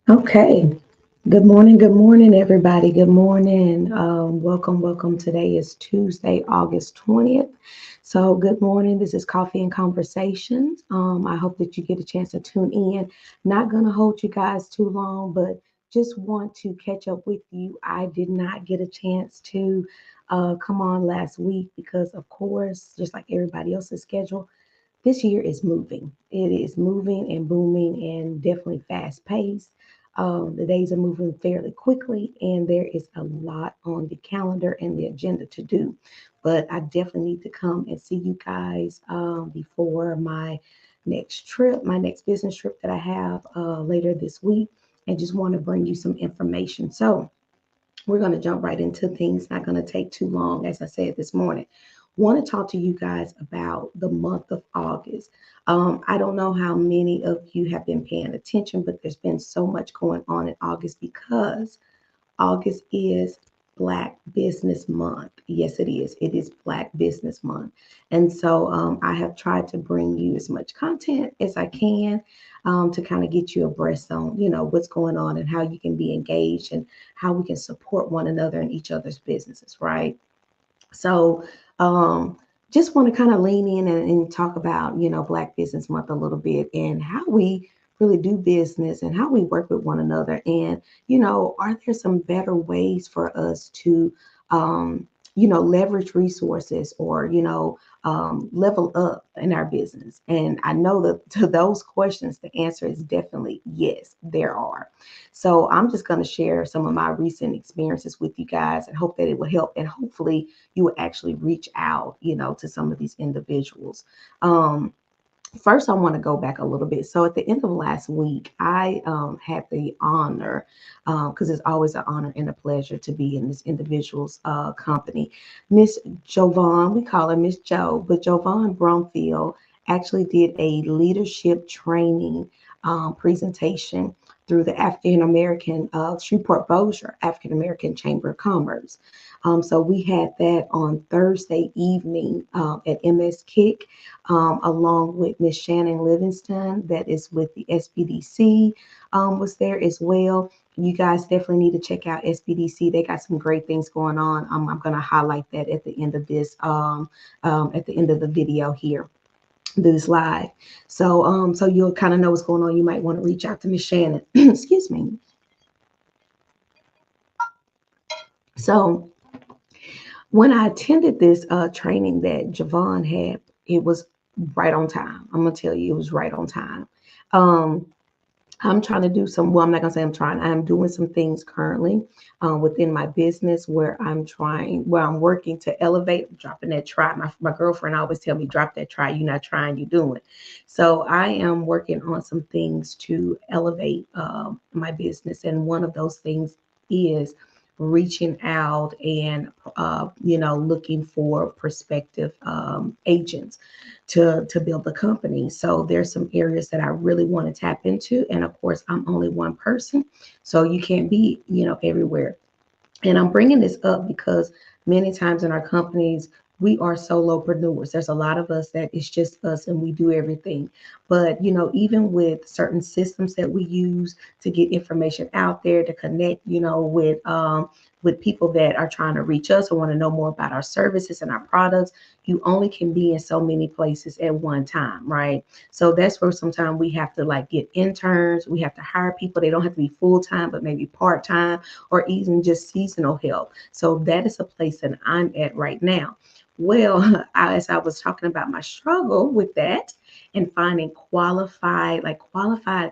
Okay. Good morning, everybody. Good morning. Welcome. Today is Tuesday, August 20th. So, good morning. This is Coffee and Conversations. I hope that you get a chance to tune in. Not going to hold you guys too long, but just want to catch up with you. I did not get a chance to come on last week because, of course, just like everybody else's schedule, this year is moving. It is moving and booming and definitely fast paced. The days are moving fairly quickly, and there is a lot on the calendar and the agenda to do. But I definitely need to come and see you guys before my next trip, my next business trip that I have later this week, and just want to bring you some information. So, we're going to jump right into things, not going to take too long, as I said this morning. Want to talk to you guys about the month of August. I don't know how many of you have been paying attention, but there's been so much going on in August because August is Black Business Month. Yes, it is. It is Black Business Month. And so I have tried to bring you as much content as I can to kind of get you abreast on, what's going on and how you can be engaged and how we can support one another in each other's businesses, right? So, um, just want to kind of lean in and talk about, Black Business Month a little bit and how we really do business and how we work with one another. And, are there some better ways for us to, um, leverage resources or, level up in our business? And I know that to those questions, the answer is definitely yes, there are. So I'm just going to share some of my recent experiences with you guys and hope that it will help. And hopefully, you would actually reach out, to some of these individuals. Um, First, I want to go back a little bit. So, at the end of last week, I had the honor, because it's always an honor and a pleasure to be in this individual's company. Miss Jovan, we call her Miss Joe, but Jovan Bromfield actually did a leadership training presentation through the African American Shreveport Bossier African American Chamber of Commerce. So we had that on Thursday evening at MS Kick along with Miss Shannon Livingston, that is with the SBDC, was there as well. You guys definitely need to check out SBDC. They got some great things going on. I'm going to highlight that at the end of this, at the end of the video here, this live. So you'll kind of know what's going on. You might want to reach out to Miss Shannon. Excuse me. So when I attended this training that Javon had, it was right on time. I'm gonna tell you, it was right on time. Um, I'm trying to do some, well, I'm not gonna say I'm trying, I'm doing some things currently within my business where I'm working to elevate, dropping that try. My girlfriend always tell me, drop that try, you're not trying, you're doing. So I am working on some things to elevate my business. And one of those things is reaching out and, looking for prospective agents to build the company. So there's some areas that I really want to tap into. And of course, I'm only one person, so you can't be, everywhere. And I'm bringing this up because many times in our companies, we are solopreneurs. There's a lot of us that it's just us and we do everything. But, even with certain systems that we use to get information out there, to connect, with people that are trying to reach us or want to know more about our services and our products, you only can be in so many places at one time, right? So that's where sometimes we have to like get interns, we have to hire people. They don't have to be full time, but maybe part time or even just seasonal help. So that is a place that I'm at right now. Well, as I was talking about my struggle with that and finding qualified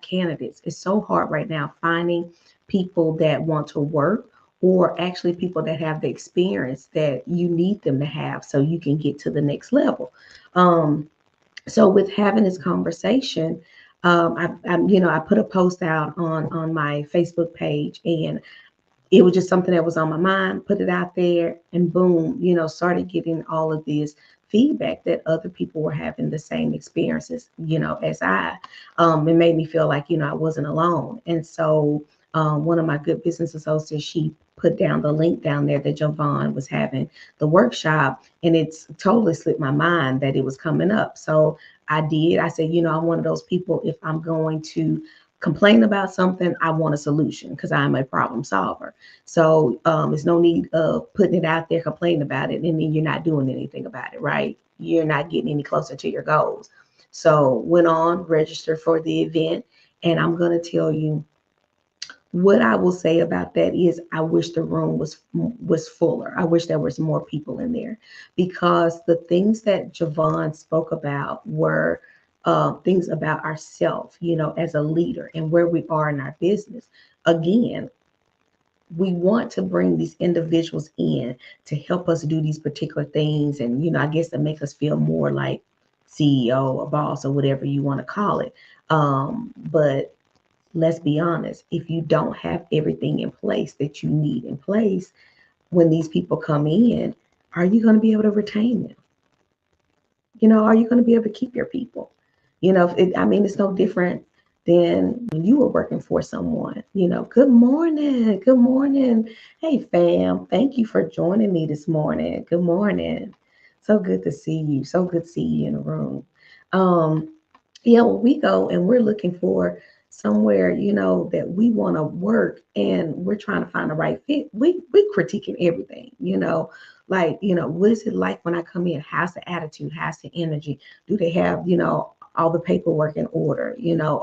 candidates, it's so hard right now finding people that want to work or actually people that have the experience that you need them to have so you can get to the next level. Um, so with having this conversation, I put a post out on my Facebook page, and it was just something that was on my mind, put it out there, and boom, started getting all of this feedback that other people were having the same experiences, as I. It made me feel like, I wasn't alone. And so one of my good business associates, she put down the link down there that Jovan was having the workshop, and it's totally slipped my mind that it was coming up. So I did. I said, I'm one of those people, if I'm going to complain about something, I want a solution because I'm a problem solver. So there's no need of putting it out there, complaining about it, and then you're not doing anything about it, right? You're not getting any closer to your goals. So went on, registered for the event, and I'm gonna tell you what I will say about that is I wish the room was fuller. I wish there was more people in there because the things that Javon spoke about were things about ourselves, as a leader and where we are in our business. Again, we want to bring these individuals in to help us do these particular things, and I guess to make us feel more like CEO, a boss, or whatever you want to call it. But let's be honest, if you don't have everything in place that you need in place, when these people come in, are you going to be able to retain them? Are you going to be able to keep your people? It's no different than when you were working for someone. Good morning. Good morning. Hey, fam. Thank you for joining me this morning. Good morning. So good to see you. So good to see you in the room. Um, yeah, when we go and we're looking for somewhere, that we want to work and we're trying to find the right fit, we critiquing everything, like, what is it like when I come in? How's the attitude? How's the energy? Do they have, all the paperwork in order?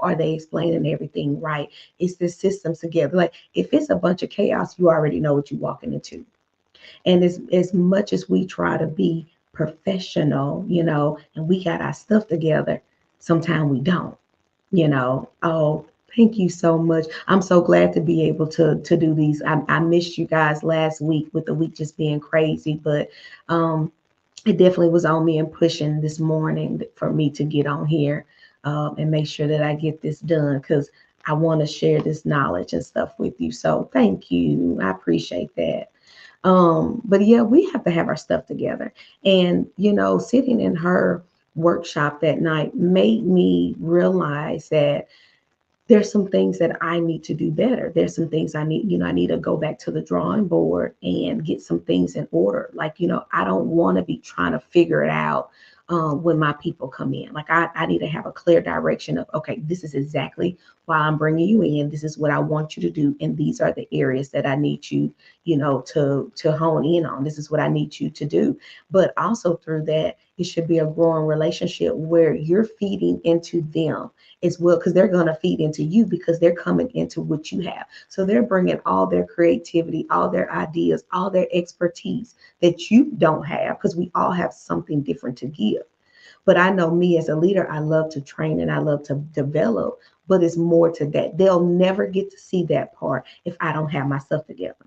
Are they explaining everything right? Is the systems together? Like, if it's a bunch of chaos, you already know what you're walking into. And as much as we try to be professional, and we got our stuff together, sometimes we don't, Oh, thank you so much. I'm so glad to be able to do these. I missed you guys last week with the week just being crazy, but it definitely was on me and pushing this morning for me to get on here and make sure that I get this done because I want to share this knowledge and stuff with you. So thank you. I appreciate that. But yeah, we have to have our stuff together. And, sitting in her workshop that night made me realize that there's some things that I need to do better. There's some things I need to go back to the drawing board and get some things in order. Like, I don't want to be trying to figure it out when my people come in. Like, I need to have a clear direction of, okay, this is exactly why I'm bringing you in. This is what I want you to do. And these are the areas that I need you, to hone in on. This is what I need you to do. But also through that, it should be a growing relationship where you're feeding into them as well, because they're going to feed into you because they're coming into what you have. So they're bringing all their creativity, all their ideas, all their expertise that you don't have, because we all have something different to give. But I know me as a leader, I love to train and I love to develop, but it's more to that. They'll never get to see that part if I don't have myself together.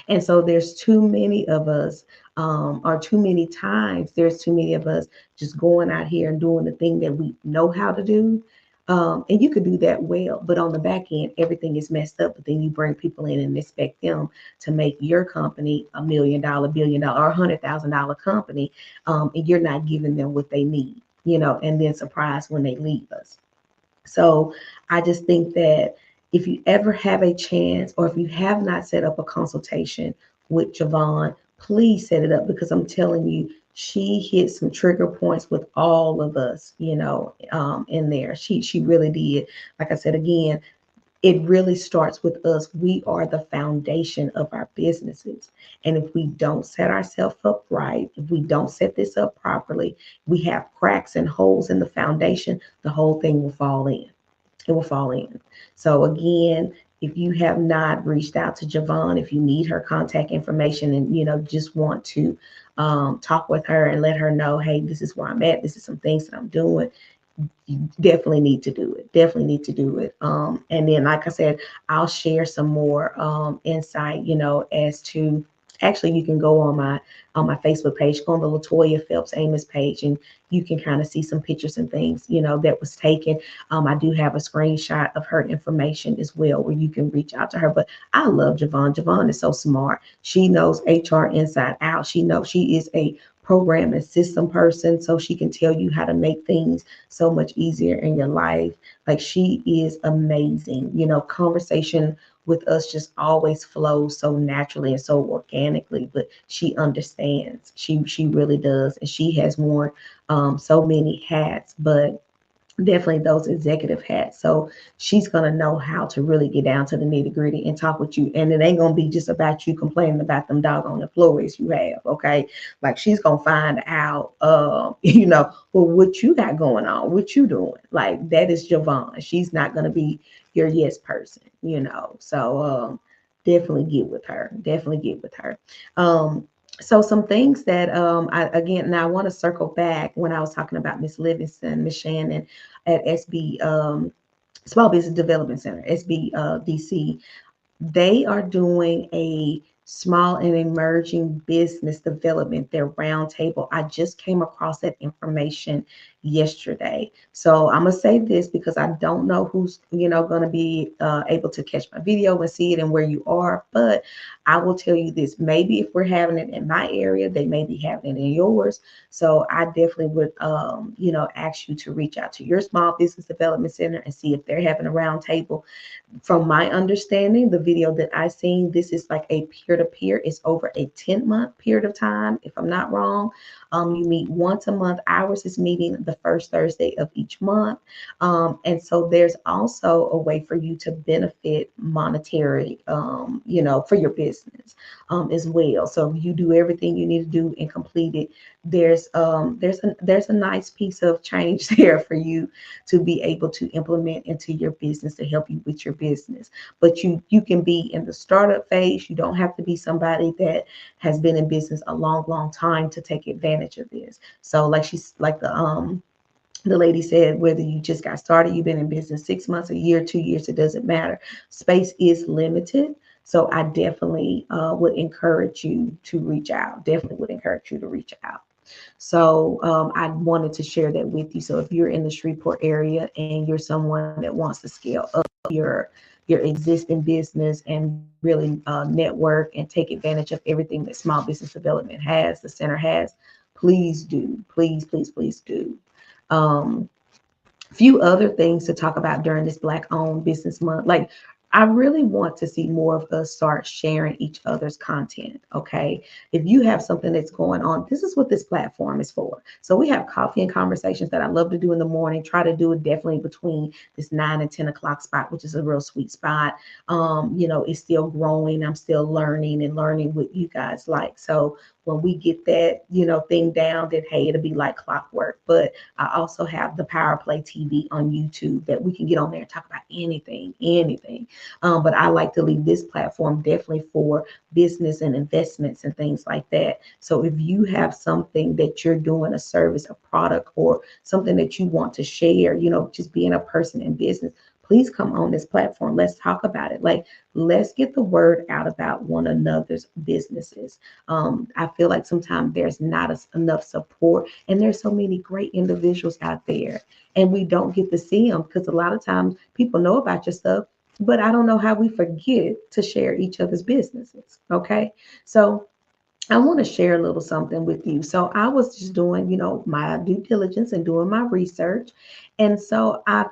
And so there's too many of us, or too many times, there's too many of us just going out here and doing the thing that we know how to do. And you could do that well, but on the back end, everything is messed up. But then you bring people in and expect them to make your company $1 million, $1 billion, or $100,000 company, and you're not giving them what they need, and then surprise when they leave us. So I just think that if you ever have a chance, or if you have not set up a consultation with Javon, please set it up, because I'm telling you, she hit some trigger points with all of us, in there. She really did. Like I said again, it really starts with us. We are the foundation of our businesses. And if we don't set ourselves up right, if we don't set this up properly, we have cracks and holes in the foundation, the whole thing will fall in. It will fall in. So again, if you have not reached out to Javon, if you need her contact information and just want to talk with her and let her know, hey, this is where I'm at. This is some things that I'm doing. You definitely need to do it. Definitely need to do it. And then, like I said, I'll share some more insight, as to, actually, you can go on my Facebook page, go on the Latoya Phelps Amos page, and you can kind of see some pictures and things, that was taken. I do have a screenshot of her information as well, where you can reach out to her. But I love Javon. Javon is so smart. She knows HR inside out. She knows, she is a program and system person, so she can tell you how to make things so much easier in your life. Like, she is amazing. Conversation with us just always flows so naturally and so organically, but she understands. She really does. And she has worn so many hats, but definitely those executive hats. So she's gonna know how to really get down to the nitty gritty and talk with you. And it ain't gonna be just about you complaining about them doggone employees you have. Okay. Like she's gonna find out well, what you got going on, what you doing. Like that is Javon. She's not gonna be your yes person. So definitely get with her. Definitely get with her. Um so some things that I again now I want to circle back when I was talking about Miss Livingston, Miss Shannon at SB Small Business Development Center, SBDC. They are doing a small and emerging business development, their roundtable. I just came across that information yesterday. So I'm gonna say this because I don't know who's going to be able to catch my video and see it and where you are, but I will tell you this: maybe if we're having it in my area, they may be having it in yours. So I definitely would ask you to reach out to your small business development center and see if they're having a roundtable. From my understanding, the video that I seen, this is like a peer-to-peer. It's over a 10-month period of time, if I'm not wrong. You meet once a month. Ours is meeting the first Thursday of each month. And so there's also a way for you to benefit monetary, for your business as well. So you do everything you need to do and complete it. There's a nice piece of change there for you to be able to implement into your business to help you with your business. But you can be in the startup phase. You don't have to be somebody that has been in business a long, long time to take advantage of this. So like the lady said, whether you just got started, you've been in business 6 months, a year, 2 years, it doesn't matter. Space is limited. So I definitely would encourage you to reach out. Definitely would encourage you to reach out. So I wanted to share that with you. So if you're in the Shreveport area and you're someone that wants to scale up your existing business and really network and take advantage of everything that Small Business Development has, the center has, please do. Please, please, please do. Um, Few other things to talk about during this Black owned business month. Like, I really want to see more of us start sharing each other's content. Okay. If you have something that's going on, this is what this platform is for. So we have coffee and conversations that I love to do in the morning. Try to do it definitely between this 9 and 10 o'clock spot, which is a real sweet spot. It's still growing. I'm still learning what you guys like. So when we get that, thing down, then hey, it'll be like clockwork. But I also have the Power Play TV on YouTube that we can get on there and talk about anything. But I like to leave this platform definitely for business and investments and things like that. So if you have something that you're doing, a service, a product, or something that you want to share, just being a person in business, please come on this platform. Let's talk about it. Like, let's get the word out about one another's businesses. I feel like sometimes there's not enough support, and there's so many great individuals out there, and we don't get to see them because a lot of times people know about your stuff, but I don't know how we forget to share each other's businesses. Okay. So I want to share a little something with you. So I was just doing, my due diligence and doing my research. And so I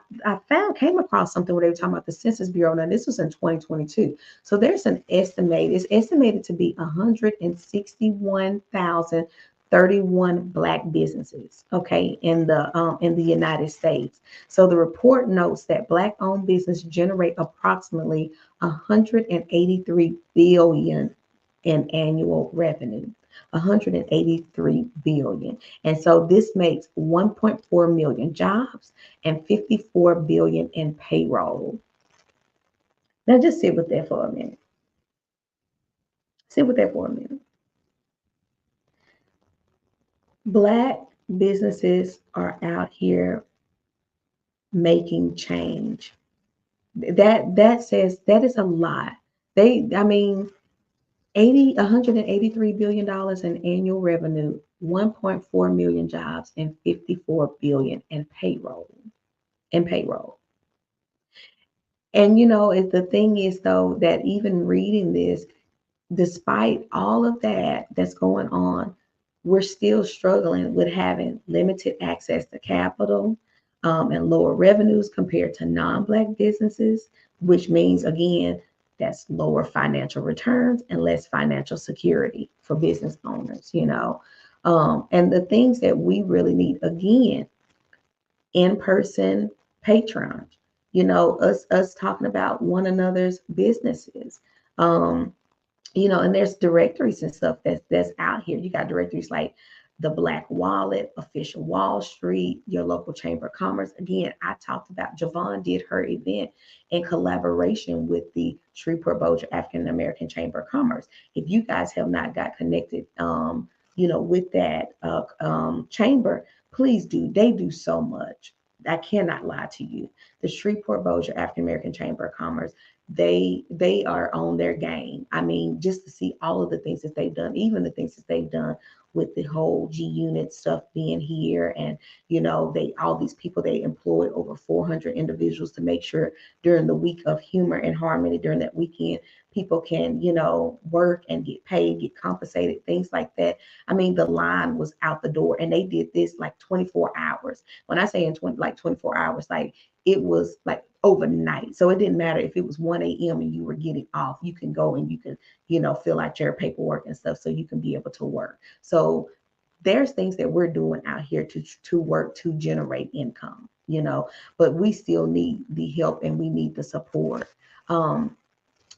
came across something where they were talking about the Census Bureau. Now this was in 2022. So there's it's estimated to be 161,031 Black businesses, okay, in the United States. So the report notes that Black owned business generate approximately 183 billion in annual revenue. 183 billion. And so this makes 1.4 million jobs and 54 billion in payroll. Now just sit with that for a minute. Sit with that for a minute. Black businesses are out here making change. That says that is a lot. I mean, 183 billion dollars in annual revenue, 1.4 million jobs, and 54 billion in payroll. In payroll. And the thing is though that even reading this, despite all of that's going on, we're still struggling with having limited access to capital, and lower revenues compared to non-Black businesses, which means, again, that's lower financial returns and less financial security for business owners. And the things that we really need, again, in-person patrons, us talking about one another's businesses. Um, and there's directories and stuff that's out here. You got directories like the Black Wallet, Official Wall Street, your local Chamber of Commerce. Again, I talked about Javon did her event in collaboration with the Shreveport Bossier African American Chamber of Commerce. If you guys have not got connected, with that chamber, please do. They do so much. I cannot lie to you. The Shreveport Bossier African American Chamber of Commerce, they are on their game. I mean, just to see all of the things that they've done, even the things that they've done with the whole G Unit stuff being here, and they all these people, they employed over 400 individuals to make sure during the week of Humor and Harmony, during that weekend, people can work and get paid, get compensated, things like that. I mean, the line was out the door, and they did this like 24 hours. When I say in 24 hours, like it was like overnight. So it didn't matter if it was 1 a.m. and you were getting off, you can go and you can, fill out your paperwork and stuff so you can be able to work. So there's things that we're doing out here to work to generate income, but we still need the help and we need the support.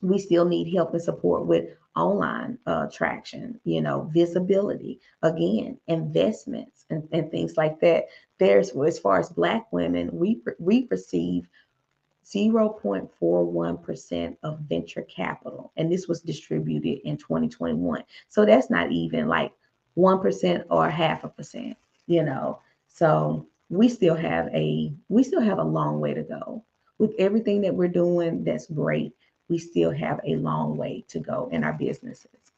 We still need help and support with online traction, visibility, again, investments and things like that. There's, as far as Black women, we receive 0.41% of venture capital, and this was distributed in 2021. So that's not even like 1% or half a percent, you know. So we still have a long way to go with everything that we're doing. That's great. We still have a long way to go in our businesses.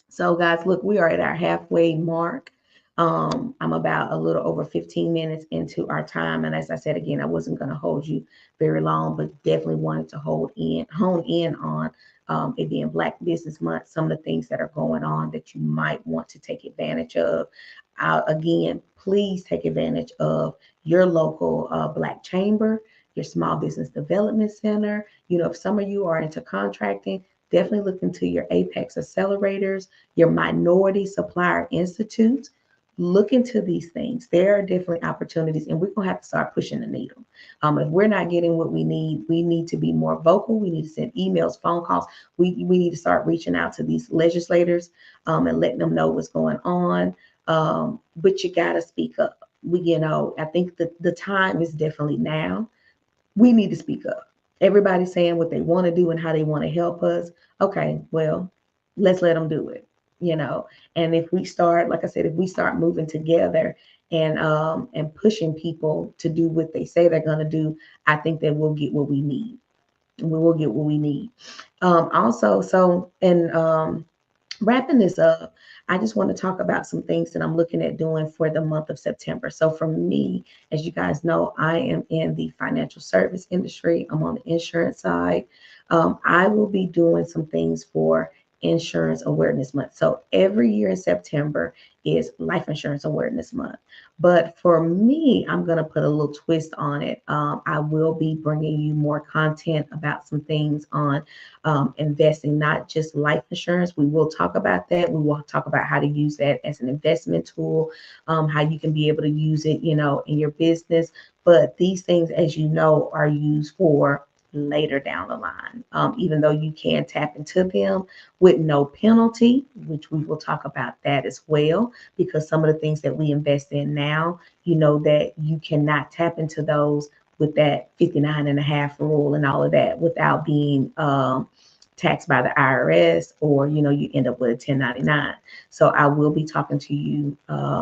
So, guys, look, we are at our halfway mark. I'm about a little over 15 minutes into our time. And as I said again, I wasn't going to hold you very long, but definitely wanted to hone in on it being Black Business Month, some of the things that are going on that you might want to take advantage of. Again, please take advantage of your local Black Chamber, your Small Business Development Center. If some of you are into contracting, definitely look into your Apex accelerators, your Minority Supplier Institutes. Look into these things. There are definitely opportunities, and we're going to have to start pushing the needle. If we're not getting what we need to be more vocal. We need to send emails, phone calls. We need to start reaching out to these legislators and letting them know what's going on. But you got to speak up. I think that the time is definitely now. We need to speak up. Everybody's saying what they want to do and how they want to help us. Okay, well, let's let them do it, you know. And if we start, like I said, if we start moving together and pushing people to do what they say they're going to do, I think that we'll get what we need. We will get what we need. Also, so and wrapping this up, I just want to talk about some things that I'm looking at doing for the month of September. So for me, as you guys know, I am in the financial service industry. I'm on the insurance side. I will be doing some things for Insurance Awareness Month. So every year in September is Life Insurance Awareness Month. But for me, I'm going to put a little twist on it. I will be bringing you more content about some things on investing, not just life insurance. We will talk about that. We will talk about how to use that as an investment tool, how you can be able to use it, in your business. But these things, as you know, are used for later down the line, even though you can tap into them with no penalty, which we will talk about that as well, because some of the things that we invest in now, that you cannot tap into those with that 59.5 rule and all of that without being taxed by the IRS, or you end up with a 1099. So I will be talking to you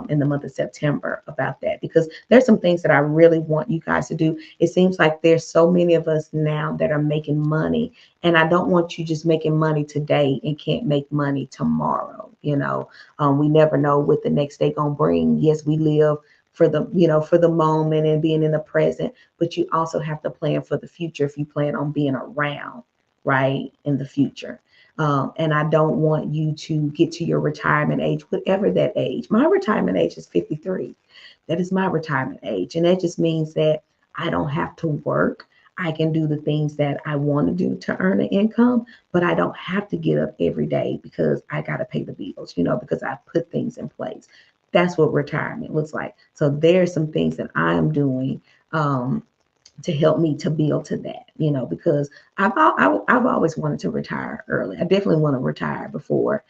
in the month of September about that, because there's some things that I really want you guys to do. It seems like there's so many of us now that are making money, and I don't want you just making money today and can't make money tomorrow. We never know what the next day gonna bring. Yes, we live for the moment and being in the present, but you also have to plan for the future if you plan on being around right in the future. And I don't want you to get to your retirement age, whatever that age. My retirement age is 53. That is my retirement age. And that just means that I don't have to work. I can do the things that I want to do to earn an income, but I don't have to get up every day because I got to pay the bills, because I put things in place. That's what retirement looks like. So there's some things that I am doing to help me to build to that, because I've always wanted to retire early. I definitely want to retire before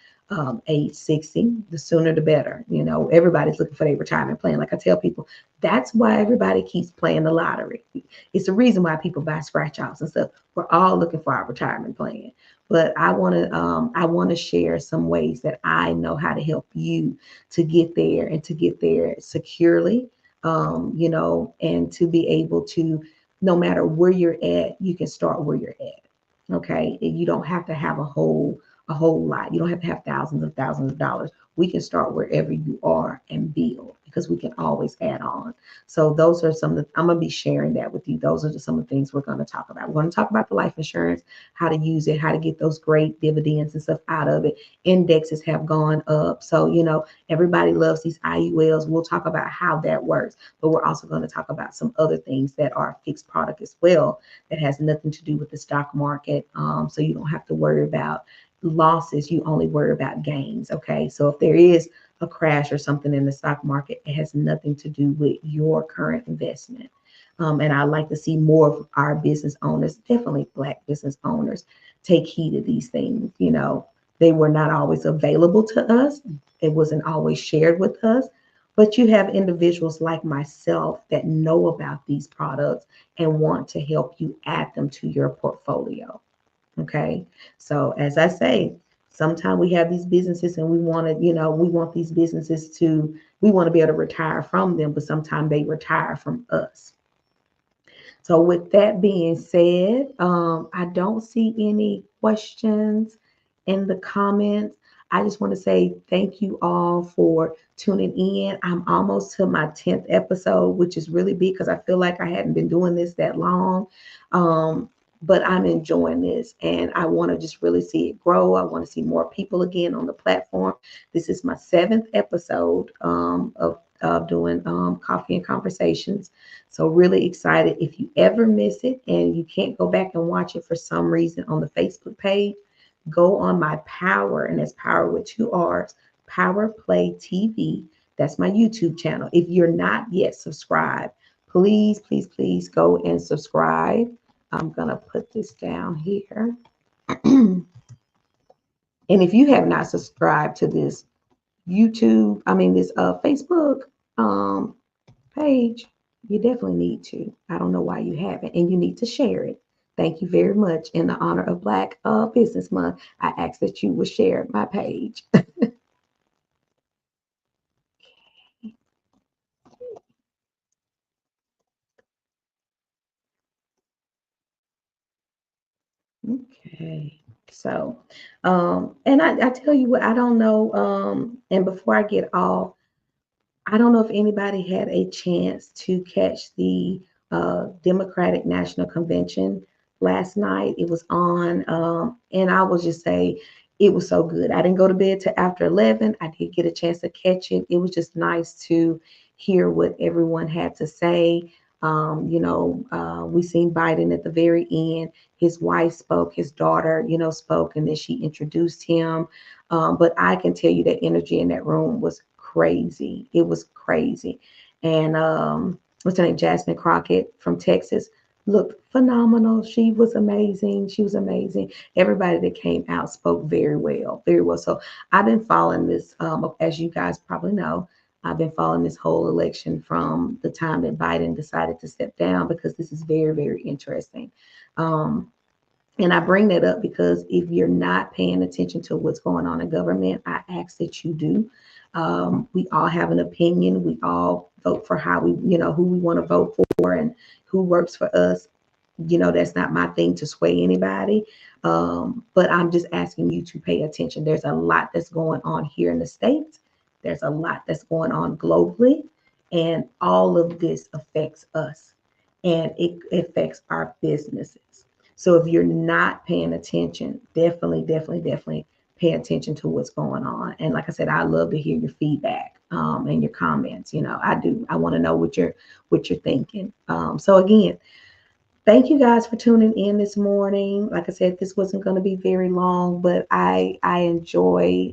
age 60. The sooner the better. Everybody's looking for their retirement plan. Like I tell people, that's why everybody keeps playing the lottery. It's the reason why people buy scratch offs and stuff. We're all looking for our retirement plan. But I want to share some ways that I know how to help you to get there and to get there securely, and to be able to, no matter where you're at, you can start where you're at. Okay. And you don't have to have a whole lot. You don't have to have thousands of dollars. We can start wherever you are and build, because we can always add on. So those are some of the, I'm going to be sharing that with you. Those are some of the things we're going to talk about. We're going to talk about the life insurance, how to use it, how to get those great dividends and stuff out of it. Indexes have gone up. So, everybody loves these IULs. We'll talk about how that works, but we're also going to talk about some other things that are fixed product as well, that has nothing to do with the stock market. So you don't have to worry about losses, you only worry about gains. Okay. So if there is a crash or something in the stock market, it has nothing to do with your current investment. And I like to see more of our business owners, definitely Black business owners, take heed of these things. They were not always available to us. It wasn't always shared with us. But you have individuals like myself that know about these products and want to help you add them to your portfolio. Okay. So as I say, sometimes we have these businesses and we want to, we want these businesses to, we want to be able to retire from them, but sometimes they retire from us. So with that being said, I don't see any questions in the comments. I just want to say thank you all for tuning in. I'm almost to my 10th episode, which is really big because I feel like I hadn't been doing this that long. But I'm enjoying this and I want to just really see it grow. I want to see more people again on the platform. This is my 7th episode of doing Coffee and Conversations. So really excited. If you ever miss it and you can't go back and watch it for some reason on the Facebook page, go on my Power, and that's Power with 2 R's, Power Play TV. That's my YouTube channel. If you're not yet subscribed, please, please, please go and subscribe. I'm going to put this down here. And if you have not subscribed to this this Facebook page, you definitely need to. I don't know why you haven't, and you need to share it. Thank you very much. In the honor of Black Business Month, I ask that you will share my page. Okay. So, and I tell you what, I don't know. And before I get off, I don't know if anybody had a chance to catch the Democratic National Convention last night. It was on, and I will just say it was so good. I didn't go to bed till after 11. I did get a chance to catch it. It was just nice to hear what everyone had to say. We seen Biden at the very end. His wife spoke, his daughter, spoke, and then she introduced him. But I can tell you that energy in that room was crazy. It was crazy. And what's her name? Jasmine Crockett from Texas looked phenomenal. She was amazing. She was amazing. Everybody that came out spoke very well, very well. So I've been following this, as you guys probably know, I've been following this whole election from the time that Biden decided to step down, because this is very, very interesting. And I bring that up because if you're not paying attention to what's going on in government, I ask that you do. We all have an opinion. We all vote for how we, who we want to vote for and who works for us. That's not my thing to sway anybody. But I'm just asking you to pay attention. There's a lot that's going on here in the States. There's a lot that's going on globally. And all of this affects us. And it affects our businesses. So if you're not paying attention, definitely, definitely, definitely pay attention to what's going on. And like I said, I love to hear your feedback and your comments. I do. I want to know what you're thinking. So again, Thank you guys for tuning in this morning. Like I said, this wasn't going to be very long, but I enjoy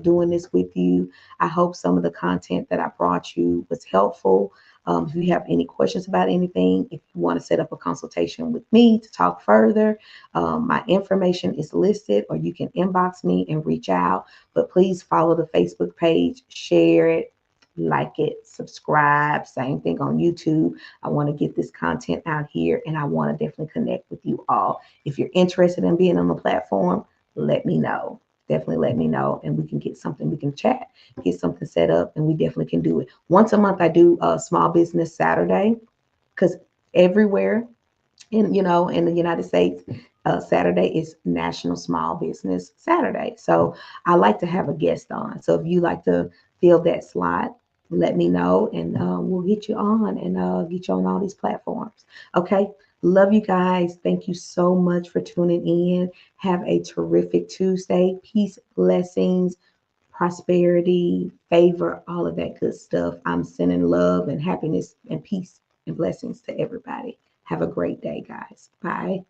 doing this with you. I hope some of the content that I brought you was helpful. If you have any questions about anything, if you want to set up a consultation with me to talk further, my information is listed, or you can inbox me and reach out. But please follow the Facebook page, share it, like it, subscribe. Same thing on YouTube. I want to get this content out here, and I want to definitely connect with you all. If you're interested in being on the platform, let me know. Definitely let me know, and we can get something. We can chat, get something set up, and we definitely can do it. Once a month, I do a small business Saturday, because everywhere in the United States, Saturday is National Small Business Saturday. So I like to have a guest on. So if you like to fill that slot, let me know, and we'll get you on, and get you on all these platforms. Okay. Love you guys. Thank you so much for tuning in. Have a terrific Tuesday. Peace, blessings, prosperity, favor, all of that good stuff. I'm sending love and happiness and peace and blessings to everybody. Have a great day, guys. Bye.